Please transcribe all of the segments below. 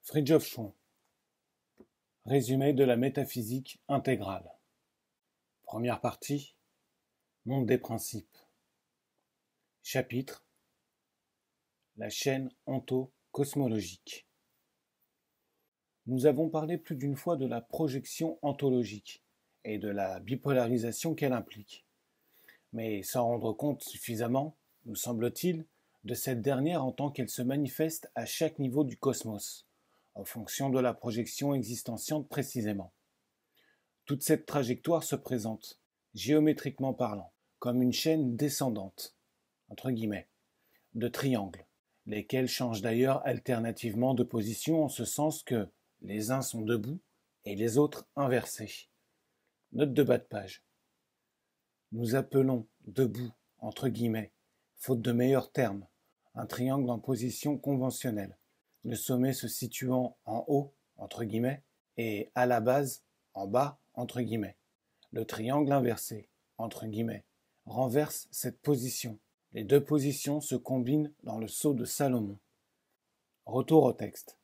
Fridtjof Schuon. Résumé de la métaphysique intégrale. Première partie. Monde des principes. Chapitre. La chaîne onto-cosmologique. Nous avons parlé plus d'une fois de la projection ontologique et de la bipolarisation qu'elle implique. Mais sans rendre compte suffisamment, nous semble-t-il, de cette dernière en tant qu'elle se manifeste à chaque niveau du cosmos, en fonction de la projection existentielle précisément. Toute cette trajectoire se présente, géométriquement parlant, comme une chaîne descendante, entre guillemets, de triangles, lesquels changent d'ailleurs alternativement de position en ce sens que les uns sont debout et les autres inversés. Note de bas de page. Nous appelons debout, entre guillemets, faute de meilleurs termes, un triangle en position conventionnelle, le sommet se situant en haut, entre guillemets, et à la base, en bas, entre guillemets. Le triangle inversé, entre guillemets, renverse cette position. Les deux positions se combinent dans le sceau de Salomon. Retour au texte.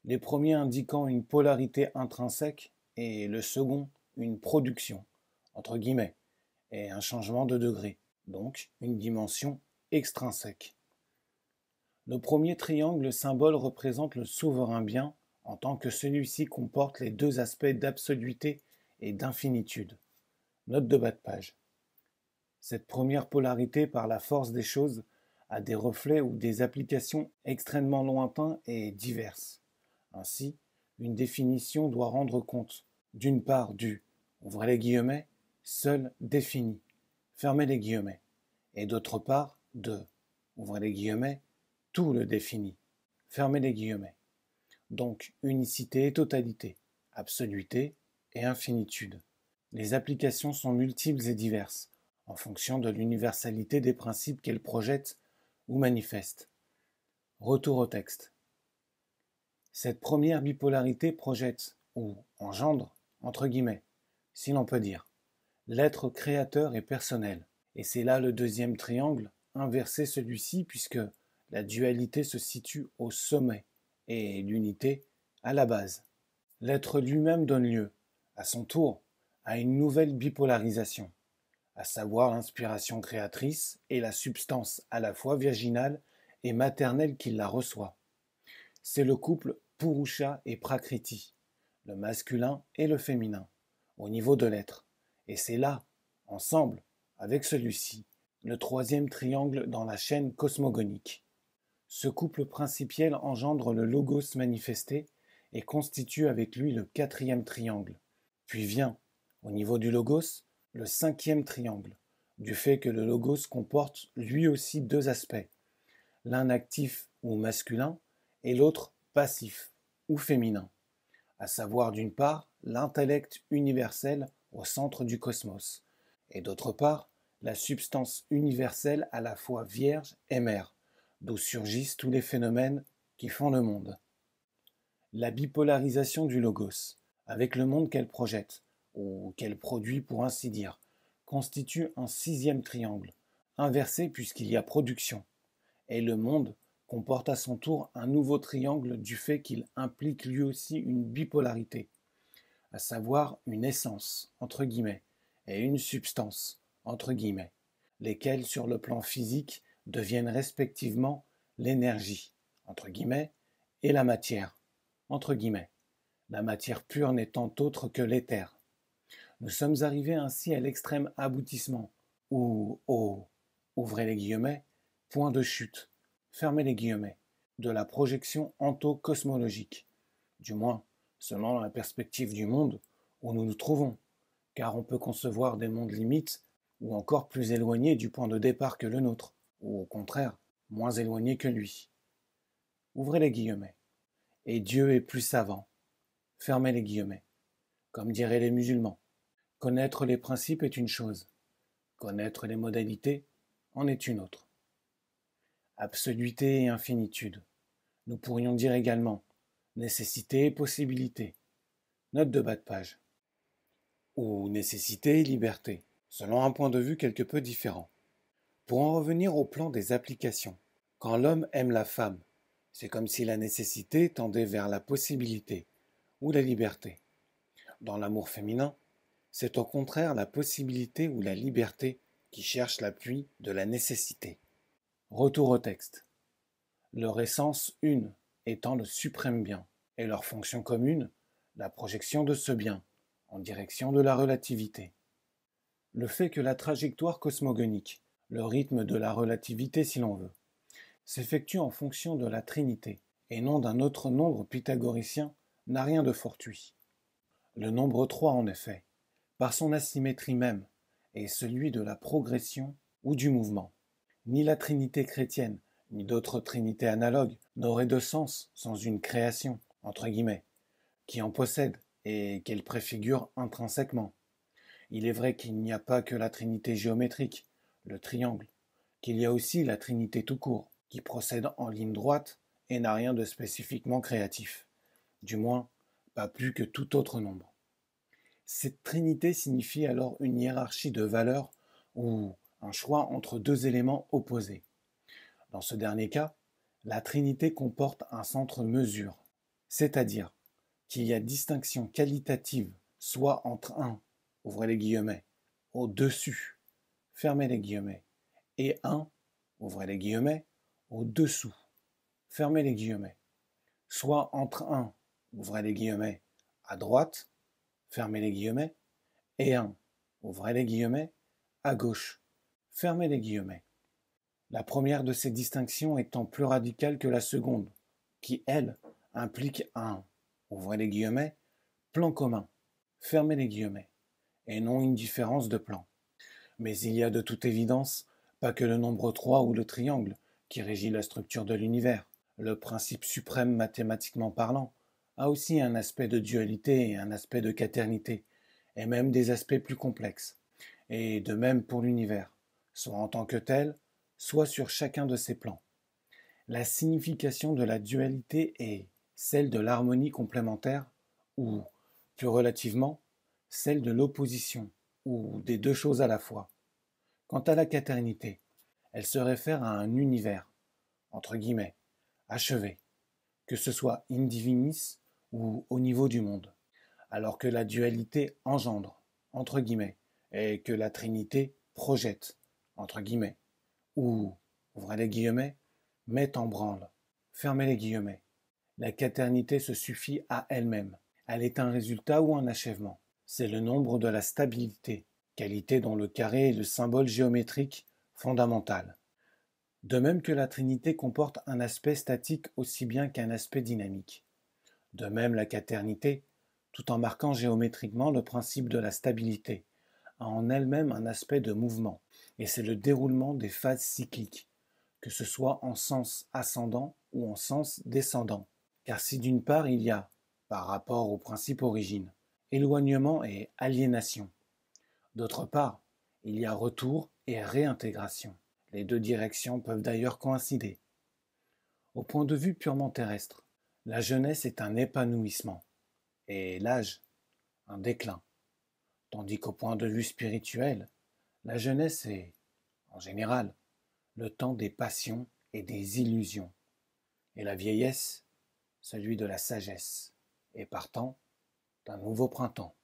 Les premiers indiquant une polarité intrinsèque et le second une production, entre guillemets, et un changement de degré, donc une dimension extrinsèque. Le premier triangle symbole représente le souverain bien en tant que celui-ci comporte les deux aspects d'absoluité et d'infinitude. Note de bas de page. Cette première polarité par la force des choses a des reflets ou des applications extrêmement lointains et diverses. Ainsi, une définition doit rendre compte, d'une part du, ouvrez les guillemets, seul défini, fermez les guillemets, et d'autre part de, ouvrez les guillemets, tout le défini, fermez les guillemets. Donc unicité et totalité, absoluité et infinitude. Les applications sont multiples et diverses, en fonction de l'universalité des principes qu'elles projettent ou manifestent. Retour au texte. Cette première bipolarité projette, ou engendre, entre guillemets, si l'on peut dire, l'être créateur et personnel. Et c'est là le deuxième triangle, inverser celui-ci puisque la dualité se situe au sommet et l'unité à la base. L'être lui-même donne lieu, à son tour, à une nouvelle bipolarisation, à savoir l'inspiration créatrice et la substance à la fois virginale et maternelle qui la reçoit. C'est le couple Purusha et Prakriti, le masculin et le féminin, au niveau de l'être. Et c'est là, ensemble, avec celui-ci, le troisième triangle dans la chaîne cosmogonique. Ce couple principiel engendre le logos manifesté et constitue avec lui le quatrième triangle. Puis vient, au niveau du logos, le cinquième triangle, du fait que le logos comporte lui aussi deux aspects, l'un actif ou masculin et l'autre passif ou féminin, à savoir d'une part l'intellect universel au centre du cosmos, et d'autre part la substance universelle à la fois vierge et mère, d'où surgissent tous les phénomènes qui font le monde. La bipolarisation du logos, avec le monde qu'elle projette, ou qu'elle produit pour ainsi dire, constitue un sixième triangle, inversé puisqu'il y a production, et le monde comporte à son tour un nouveau triangle du fait qu'il implique lui aussi une bipolarité, à savoir une essence, entre guillemets, et une substance, entre guillemets, lesquelles sur le plan physique deviennent respectivement l'énergie, entre guillemets, et la matière, entre guillemets, la matière pure n'étant autre que l'éther. Nous sommes arrivés ainsi à l'extrême aboutissement, ou au, ouvrez les guillemets, point de chute, fermez les guillemets, de la projection onto-cosmologique, du moins selon la perspective du monde où nous nous trouvons, car on peut concevoir des mondes limites ou encore plus éloignés du point de départ que le nôtre, ou au contraire, moins éloignés que lui. Ouvrez les guillemets. Et Dieu est plus savant. Fermez les guillemets. Comme diraient les musulmans, connaître les principes est une chose, connaître les modalités en est une autre. Absoluité et infinitude. Nous pourrions dire également nécessité et possibilité. Note de bas de page. Ou nécessité et liberté, selon un point de vue quelque peu différent. Pour en revenir au plan des applications, quand l'homme aime la femme, C'est comme si la nécessité tendait vers la possibilité ou la liberté. Dans l'amour féminin, c'est au contraire la possibilité ou la liberté qui cherche l'appui de la nécessité. Retour au texte. Leur essence une étant le suprême bien, et leur fonction commune, la projection de ce bien, en direction de la relativité. Le fait que la trajectoire cosmogonique, le rythme de la relativité si l'on veut, s'effectue en fonction de la Trinité, et non d'un autre nombre pythagoricien, n'a rien de fortuit. Le nombre 3, en effet, par son asymétrie même, est celui de la progression ou du mouvement. Ni la Trinité chrétienne, ni d'autres trinités analogues n'auraient de sens sans une création, entre guillemets, qui en possède et qu'elle préfigure intrinsèquement. Il est vrai qu'il n'y a pas que la Trinité géométrique, le triangle, qu'il y a aussi la Trinité tout court, qui procède en ligne droite et n'a rien de spécifiquement créatif, du moins pas plus que tout autre nombre. Cette trinité signifie alors une hiérarchie de valeurs ou un choix entre deux éléments opposés. Dans ce dernier cas, la trinité comporte un centre-mesure, c'est-à-dire qu'il y a distinction qualitative soit entre un, ouvrez les guillemets, au-dessus, fermez les guillemets, et un, ouvrez les guillemets, au-dessous, fermez les guillemets, soit entre un, ouvrez les guillemets, à droite, fermez les guillemets, et un, ouvrez les guillemets, à gauche, fermez les guillemets. La première de ces distinctions étant plus radicale que la seconde, qui, elle, implique un, ouvrez les guillemets, plan commun, fermez les guillemets, et non une différence de plan. Mais il y a de toute évidence pas que le nombre 3 ou le triangle qui régit la structure de l'univers. Le principe suprême mathématiquement parlant a aussi un aspect de dualité et un aspect de quaternité, et même des aspects plus complexes. Et de même pour l'univers, soit en tant que tel, soit sur chacun de ses plans. La signification de la dualité est celle de l'harmonie complémentaire, ou, plus relativement, celle de l'opposition, ou des deux choses à la fois. Quant à la quaternité, elle se réfère à un univers, entre guillemets, achevé, que ce soit in divinis ou au niveau du monde, alors que la dualité engendre, entre guillemets, et que la trinité projette, entre guillemets, ou, ouvrez les guillemets, met en branle, fermez les guillemets. La quaternité se suffit à elle-même. Elle est un résultat ou un achèvement. C'est le nombre de la stabilité, qualité dont le carré est le symbole géométrique fondamental. De même que la trinité comporte un aspect statique aussi bien qu'un aspect dynamique. De même la quaternité, tout en marquant géométriquement le principe de la stabilité, a en elle-même un aspect de mouvement, et c'est le déroulement des phases cycliques, que ce soit en sens ascendant ou en sens descendant. Car si d'une part il y a, par rapport au principe origine, éloignement et aliénation, d'autre part, il y a retour et réintégration. Les deux directions peuvent d'ailleurs coïncider. Au point de vue purement terrestre, la jeunesse est un épanouissement, et l'âge, un déclin. Tandis qu'au point de vue spirituel, la jeunesse est, en général, le temps des passions et des illusions, et la vieillesse, celui de la sagesse, et partant d'un nouveau printemps.